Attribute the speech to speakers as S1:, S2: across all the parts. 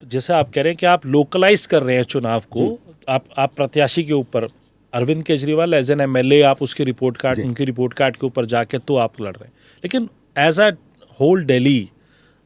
S1: जैसे आप कह रहे हैं कि आप लोकलाइज कर रहे हैं चुनाव को, आप प्रत्याशी के ऊपर, Arvind Kejriwal as an MLA आप उसकी रिपोर्ट कार्ड, उनकी रिपोर्ट कार्ड के ऊपर जाके तो आप लड़ रहे हैं, लेकिन एज अ होल दिल्ली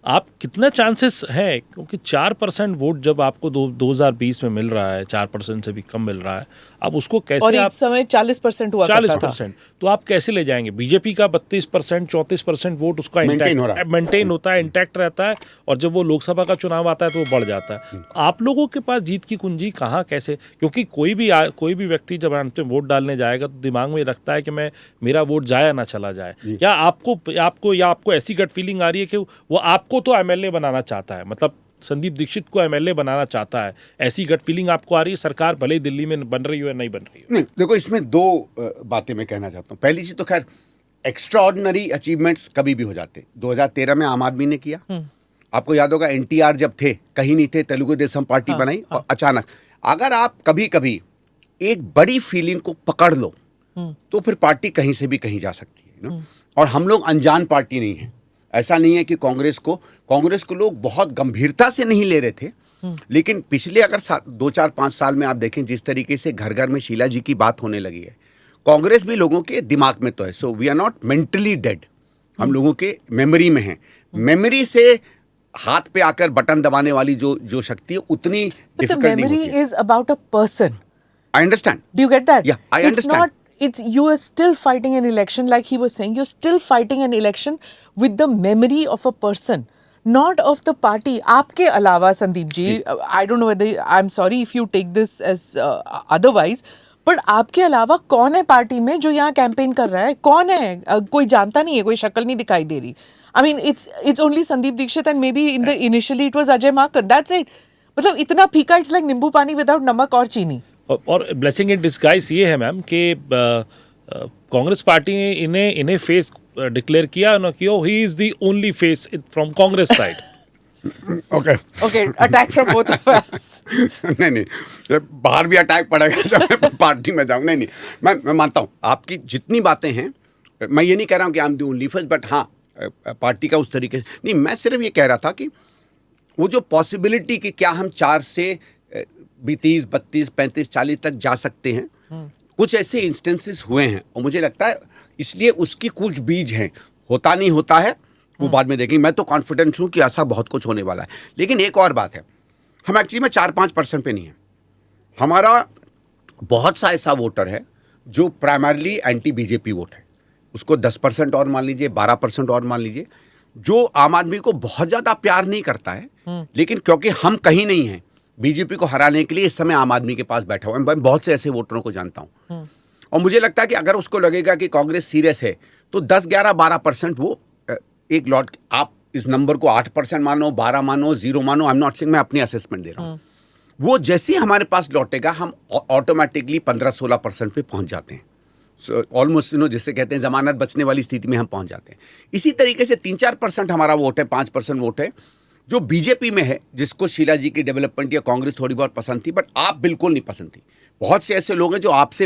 S1: आप कितना चांसेस है, क्योंकि 4% वोट जब आपको 2020 में मिल रहा है, 4% से भी कम मिल रहा है, आप उसको कैसे,
S2: और एक
S1: आप
S2: समय 40% हुआ करता था।
S1: 40%, तो आप कैसे ले जाएंगे? बीजेपी का 32%, 34% वोट उसका मेंटेन होता है, इंटैक्ट रहता है, और जब वो लोकसभा का चुनाव आता है तो वो बढ़ जाता है। आप लोगों के पास जीत की कुंजी कहाँ, कैसे? क्योंकि कोई भी व्यक्ति जब अंतिम वोट डालने जाएगा तो दिमाग में रखता है कि मेरा वोट जाया ना चला जाए। क्या आपको ऐसी गट फीलिंग आ रही है कि वो आपको तो एमएलए बनाना चाहता है, मतलब संदीप दीक्षित को एमएलए बनाना चाहता है, ऐसी गट फीलिंग आपको आ रही है? सरकार भले ही दिल्ली में बन रही हो या नहीं बन रही हो।
S3: नहीं, देखो, इसमें दो बातें मैं कहना चाहता हूँ। पहली चीज तो खैर एक्स्ट्राऑर्डिनरी अचीवमेंट्स कभी भी हो जाते। 2013 में आम आदमी ने किया, आपको याद होगा एनटीआर जब थे, कहीं नहीं थे, तेलुगु देशम पार्टी बनाई, और अचानक अगर आप कभी कभी एक बड़ी फीलिंग को पकड़ लो तो फिर पार्टी कहीं से भी कहीं जा सकती है ना। और हम लोग अनजान पार्टी नहीं है। ऐसा नहीं है कि कांग्रेस को लोग बहुत गंभीरता से नहीं ले रहे थे, लेकिन पिछले अगर 2-4-5 साल में आप देखें जिस तरीके से घर घर में शीला जी की बात होने लगी है, कांग्रेस भी लोगों के दिमाग में तो है। So we are not mentally dead, हम लोगों के मेमोरी में है। मेमोरी से हाथ पे आकर बटन दबाने वाली जो शक्ति है उतनी डिफिकल्ट नहीं होती है।
S2: Memory is about a person.
S3: I understand.
S2: Do you get that?
S3: Yeah, I understand.
S2: You are still fighting an election, like he was saying. You're still fighting an election with the memory of a person, not of the party. आपके अलावा Sandeep ji, I don't know whether, I'm sorry if you take this as otherwise, but आपके अलावा कौन है party में जो यहाँ campaign कर रहा है? कौन है? कोई जानता नहीं है, कोई शक्ल नहीं दिखाई दे रही. I mean, it's only Sandeep Dixit, and maybe initially it was Ajay Makan. That's it. मतलब इतना फीका, it's like नींबू पानी without नमक और चीनी.
S1: और ब्लेसिंग इन डिस्गाइज ये है मैम कि कांग्रेस पार्टी ने इन्हें फेस डिक्लेयर किया ना कि he is the only face from Congress side.
S3: Okay,
S2: attack from both of us.
S3: नहीं, बाहर भी अटैक पड़ेगा जब मैं पार्टी में जाऊँ। नहीं, मैं मानता हूँ आपकी जितनी बातें हैं। मैं ये नहीं कह रहा हूँ कि I am the only face, but हाँ, पार्टी का उस तरीके से नहीं। मैं सिर्फ ये कह रहा था कि वो जो पॉसिबिलिटी कि क्या हम 4 से 30, 32, 35, 40 तक जा सकते हैं, कुछ ऐसे इंस्टेंसेस हुए हैं, और मुझे लगता है इसलिए उसकी कुछ बीज हैं। होता नहीं होता है वो बाद में देखेंगे। मैं तो कॉन्फिडेंट हूँ कि ऐसा बहुत कुछ होने वाला है। लेकिन एक और बात है, हम एक्चुअली में 4-5% पे नहीं है। हमारा बहुत सा ऐसा वोटर है जो प्राइमरली एंटी बीजेपी वोट है, उसको 10% और मान लीजिए, 12% और मान लीजिए, जो आम आदमी को बहुत ज़्यादा प्यार नहीं करता है, लेकिन क्योंकि हम कहीं नहीं हैं, बीजेपी को हराने के लिए इस समय आम आदमी के पास बैठा हुआ है। मैं बहुत से ऐसे वोटरों को जानता हूं, और मुझे लगता है कि अगर उसको लगेगा कि कांग्रेस सीरियस है तो 10, 11, 12% वो एक लॉट, आप इस नंबर को 8% मानो, 12 मानो, 0 मानो, आई एम नॉट सेइंग, मैं अपनी असेसमेंट दे रहा हूं। वो जैसे ही हमारे पास लौटेगा हम ऑटोमेटिकली 15-16% पे पहुंच जाते हैं। ऑलमोस्ट जिसे कहते हैं जमानत बचने वाली स्थिति में हम पहुंच जाते हैं। इसी तरीके से 3-4% हमारा वोट है, 5% वोट है जो बीजेपी में है, जिसको शीला जी की डेवलपमेंट या कांग्रेस थोड़ी बहुत पसंद थी, बट आप बिल्कुल नहीं पसंद थी। बहुत से ऐसे लोग हैं जो आपसे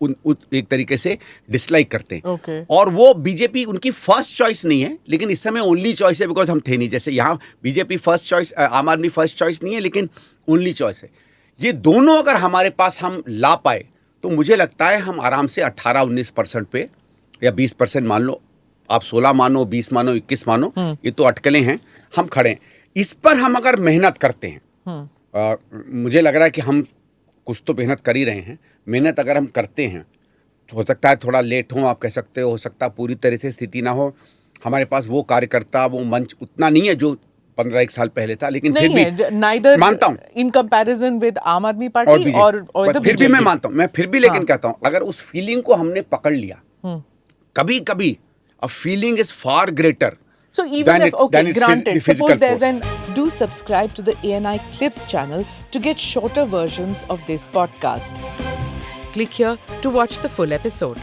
S3: एक तरीके से डिसलाइक करते हैं।
S2: Okay.
S3: और वो बीजेपी उनकी फर्स्ट चॉइस नहीं है, लेकिन इस समय ओनली चॉइस है, बिकॉज हम थे नहीं। जैसे यहाँ बीजेपी फर्स्ट चॉइस, आम आदमी फर्स्ट चॉइस नहीं है, लेकिन ओनली चॉइस है। ये दोनों अगर हमारे पास हम ला पाए तो मुझे लगता है हम आराम से 18-19% पे, या 20% मान लो, आप 16 मानो, 20 मानो, 21 मानो, ये तो अटकलें हैं, हम खड़े हैं। इस पर हम अगर मेहनत करते हैं, मुझे लग रहा है कि हम कुछ तो मेहनत कर ही रहे हैं। मेहनत अगर हम करते हैं तो हो सकता है थोड़ा लेट हो, आप कह सकते हो सकता है पूरी तरह से स्थिति ना हो। हमारे पास वो कार्यकर्ता, वो मंच उतना नहीं है जो 15-1 साल पहले था, लेकिन फिर भी मानता हूँ
S2: इन कंपैरिजन विद आम आदमी पार्टी और
S3: फिर भी मैं मानता हूँ, मैं फिर भी लेकिन कहता हूँ, अगर उस फीलिंग को हमने पकड़ लिया, कभी कभी a feeling is far greater.
S2: So even if, okay, granted, suppose there's an, do subscribe to the ANI Clips channel to get shorter versions of this podcast. Click here to watch the full episode.